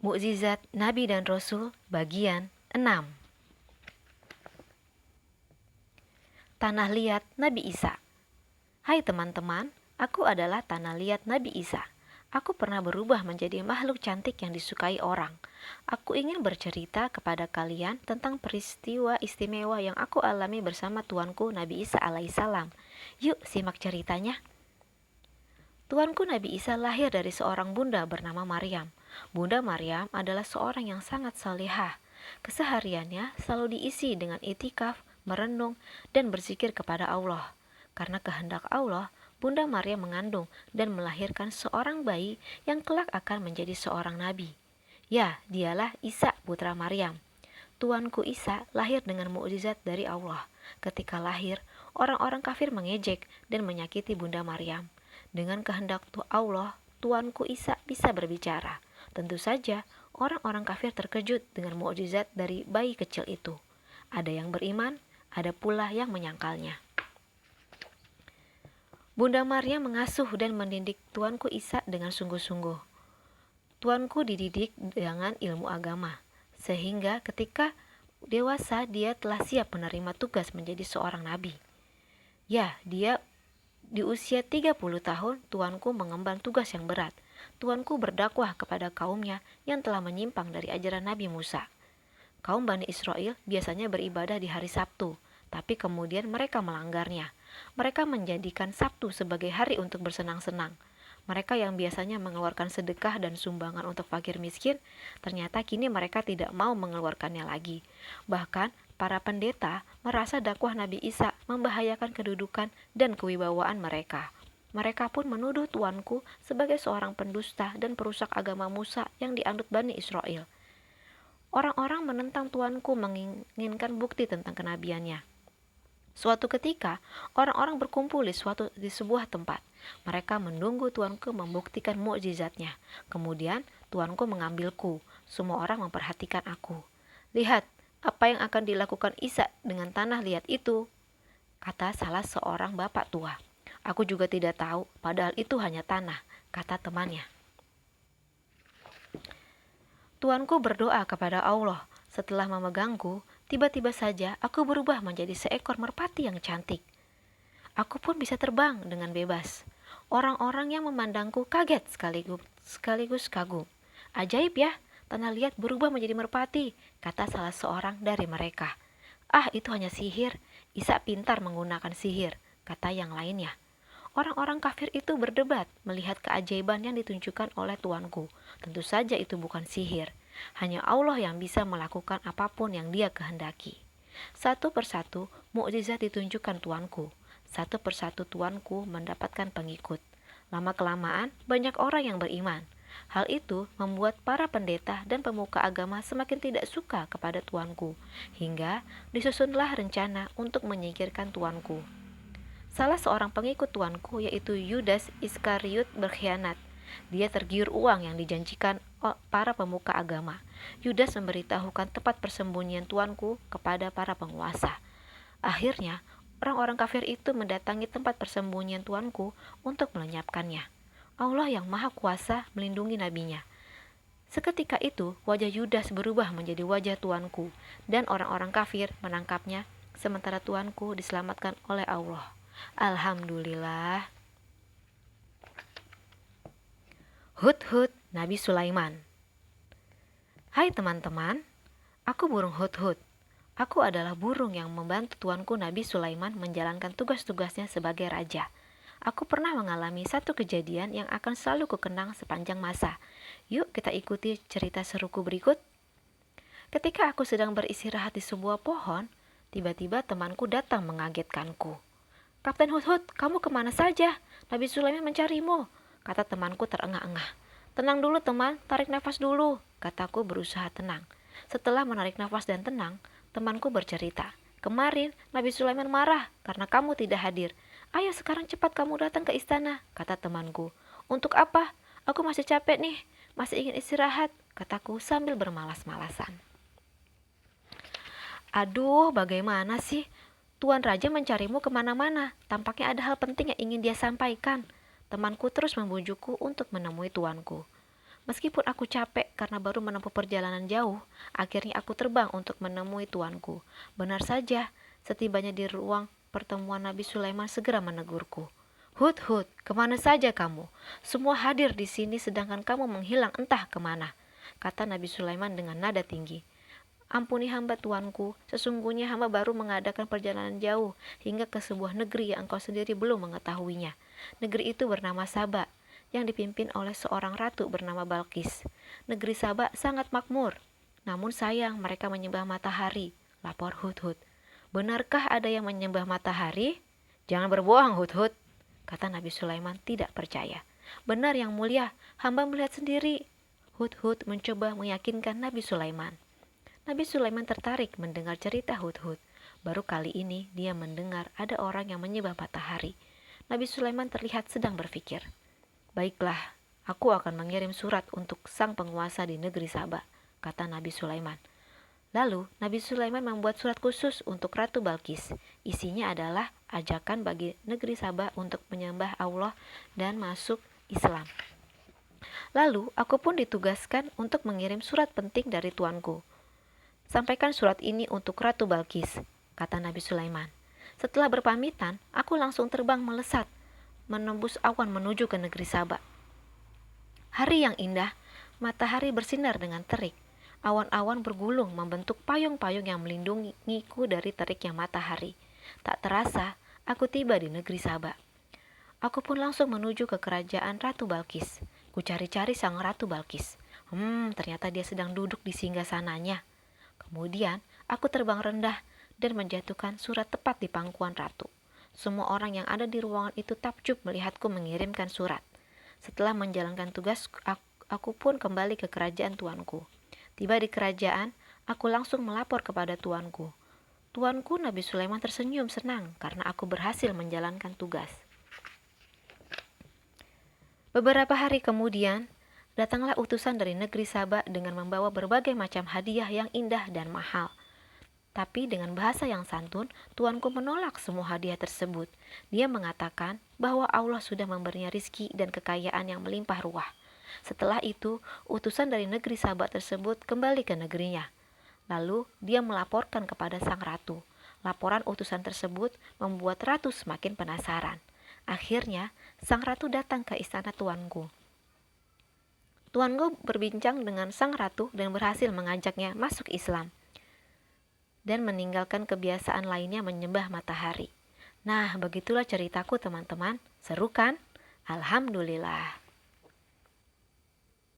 Mukjizat Nabi dan Rasul bagian 6. Tanah liat Nabi Isa. Hai teman-teman, aku adalah tanah liat Nabi Isa. Aku pernah berubah menjadi makhluk cantik yang disukai orang. Aku ingin bercerita kepada kalian tentang peristiwa istimewa yang aku alami bersama Tuanku Nabi Isa alaihissalam. Yuk simak ceritanya. Tuanku Nabi Isa lahir dari seorang bunda bernama Maryam. Bunda Maryam adalah seorang yang sangat salehah. Kesehariannya selalu diisi dengan itikaf, merenung, dan berzikir kepada Allah. Karena kehendak Allah, Bunda Maryam mengandung dan melahirkan seorang bayi yang kelak akan menjadi seorang nabi. Ya, dialah Isa putra Maryam. Tuanku Isa lahir dengan mukjizat dari Allah. Ketika lahir, orang-orang kafir mengejek dan menyakiti Bunda Maryam. Dengan kehendak Allah, Tuanku Isa bisa berbicara. Tentu saja, orang-orang kafir terkejut dengan mukjizat dari bayi kecil itu. Ada yang beriman, ada pula yang menyangkalnya. Bunda Maryam mengasuh dan mendidik Tuanku Isa dengan sungguh-sungguh. Tuanku dididik dengan ilmu agama, sehingga ketika dewasa dia telah siap menerima tugas menjadi seorang nabi. Ya, di usia 30 tahun, Tuanku mengemban tugas yang berat. Tuanku berdakwah kepada kaumnya yang telah menyimpang dari ajaran Nabi Musa. Kaum Bani Israel biasanya beribadah di hari Sabtu, tapi kemudian mereka melanggarnya. Mereka menjadikan Sabtu sebagai hari untuk bersenang-senang. Mereka yang biasanya mengeluarkan sedekah dan sumbangan untuk fakir miskin, ternyata kini mereka tidak mau mengeluarkannya lagi. Bahkan, para pendeta merasa dakwah Nabi Isa membahayakan kedudukan dan kewibawaan mereka. Mereka pun menuduh Tuanku sebagai seorang pendusta dan perusak agama Musa yang dianut Bani Israel. Orang-orang menentang Tuanku menginginkan bukti tentang kenabiannya. Suatu ketika, orang-orang berkumpul di sebuah tempat. Mereka menunggu Tuanku membuktikan mukjizatnya. Kemudian, Tuanku mengambilku. Semua orang memperhatikan aku. Lihat, apa yang akan dilakukan Isa dengan tanah liat itu? Kata salah seorang bapak tua. Aku juga tidak tahu, padahal itu hanya tanah, kata temannya. Tuanku berdoa kepada Allah. Setelah memegangku, tiba-tiba saja aku berubah menjadi seekor merpati yang cantik. Aku pun bisa terbang dengan bebas. Orang-orang yang memandangku kaget sekaligus kagum. Ajaib ya, tanah liat berubah menjadi merpati, kata salah seorang dari mereka. Ah, itu hanya sihir. Isa pintar menggunakan sihir, kata yang lainnya. Orang-orang kafir itu berdebat melihat keajaiban yang ditunjukkan oleh Tuanku. Tentu saja itu bukan sihir. Hanya Allah yang bisa melakukan apapun yang Dia kehendaki. Satu persatu mukjizat ditunjukkan Tuanku. Satu persatu Tuanku mendapatkan pengikut. Lama-kelamaan banyak orang yang beriman. Hal itu membuat para pendeta dan pemuka agama semakin tidak suka kepada Tuanku, hingga disusunlah rencana untuk menyingkirkan Tuanku. Salah seorang pengikut Tuanku, yaitu Yudas Iskariot, berkhianat. Dia tergiur uang yang dijanjikan para pemuka agama. Yudas memberitahukan tempat persembunyian Tuanku kepada para penguasa. Akhirnya, orang-orang kafir itu mendatangi tempat persembunyian Tuanku untuk melenyapkannya. Allah yang Maha Kuasa melindungi nabinya. Seketika itu, wajah Yudas berubah menjadi wajah Tuanku, dan orang-orang kafir menangkapnya, sementara Tuanku diselamatkan oleh Allah. Alhamdulillah. Hudhud Nabi Sulaiman. Hai teman-teman, aku burung Hudhud. Aku adalah burung yang membantu Tuanku Nabi Sulaiman menjalankan tugas-tugasnya sebagai raja. Aku pernah mengalami satu kejadian yang akan selalu kukenang sepanjang masa. Yuk kita ikuti cerita seruku berikut. Ketika aku sedang beristirahat di sebuah pohon, tiba-tiba temanku datang mengagetkanku. Kapten Hudhud, kamu kemana saja? Nabi Sulaiman mencarimu, kata temanku terengah-engah. Tenang dulu teman, tarik nafas dulu, kataku berusaha tenang. Setelah menarik nafas dan tenang, temanku bercerita. Kemarin Nabi Sulaiman marah karena kamu tidak hadir. Ayo sekarang cepat kamu datang ke istana, kata temanku. Untuk apa? Aku masih capek nih, masih ingin istirahat, kataku sambil bermalas-malasan. Aduh, bagaimana sih? Tuan Raja mencarimu kemana-mana. Tampaknya ada hal penting yang ingin dia sampaikan. Temanku terus membujukku untuk menemui tuanku. Meskipun aku capek karena baru menempuh perjalanan jauh, akhirnya aku terbang untuk menemui tuanku. Benar saja, setibanya di ruang pertemuan Nabi Sulaiman segera menegurku. Hud, Hud, kemana saja kamu? Semua hadir di sini sedangkan kamu menghilang entah kemana, kata Nabi Sulaiman dengan nada tinggi. Ampuni hamba tuanku, sesungguhnya hamba baru mengadakan perjalanan jauh hingga ke sebuah negeri yang engkau sendiri belum mengetahuinya. Negeri itu bernama Saba, yang dipimpin oleh seorang ratu bernama Balkis. Negeri Saba sangat makmur, namun sayang mereka menyembah matahari, lapor Hudhud. Benarkah ada yang menyembah matahari? Jangan berbohong Hudhud, kata Nabi Sulaiman tidak percaya. Benar yang mulia, hamba melihat sendiri. Hudhud mencoba meyakinkan Nabi Sulaiman. Nabi Sulaiman tertarik mendengar cerita Hudhud. Baru kali ini dia mendengar ada orang yang menyembah matahari. Nabi Sulaiman terlihat sedang berpikir. Baiklah, aku akan mengirim surat untuk sang penguasa di negeri Saba, kata Nabi Sulaiman. Lalu Nabi Sulaiman membuat surat khusus untuk Ratu Balkis. Isinya adalah ajakan bagi negeri Saba untuk menyembah Allah dan masuk Islam. Lalu aku pun ditugaskan untuk mengirim surat penting dari tuanku. Sampaikan surat ini untuk Ratu Balkis, kata Nabi Sulaiman. Setelah berpamitan, aku langsung terbang melesat, menembus awan menuju ke negeri Saba. Hari yang indah, matahari bersinar dengan terik. Awan-awan bergulung membentuk payung-payung yang melindungiku dari teriknya matahari. Tak terasa, aku tiba di negeri Saba. Aku pun langsung menuju ke kerajaan Ratu Balkis. Ku cari-cari sang Ratu Balkis. Ternyata dia sedang duduk di singgasananya. Kemudian, aku terbang rendah dan menjatuhkan surat tepat di pangkuan ratu. Semua orang yang ada di ruangan itu takjub melihatku mengirimkan surat. Setelah menjalankan tugas, aku pun kembali ke kerajaan tuanku. Tiba di kerajaan, aku langsung melapor kepada tuanku. Tuanku Nabi Sulaiman tersenyum senang karena aku berhasil menjalankan tugas. Beberapa hari kemudian, datanglah utusan dari negeri Saba dengan membawa berbagai macam hadiah yang indah dan mahal. Tapi dengan bahasa yang santun, tuanku menolak semua hadiah tersebut. Dia mengatakan bahwa Allah sudah memberinya rizki dan kekayaan yang melimpah ruah. Setelah itu, utusan dari negeri Saba tersebut kembali ke negerinya. Lalu dia melaporkan kepada sang ratu. Laporan utusan tersebut membuat ratu semakin penasaran. Akhirnya, sang ratu datang ke istana tuanku. Tuanku berbincang dengan sang ratu dan berhasil mengajaknya masuk Islam dan meninggalkan kebiasaan lainnya menyembah matahari. Nah, begitulah ceritaku teman-teman. Seru kan? Alhamdulillah.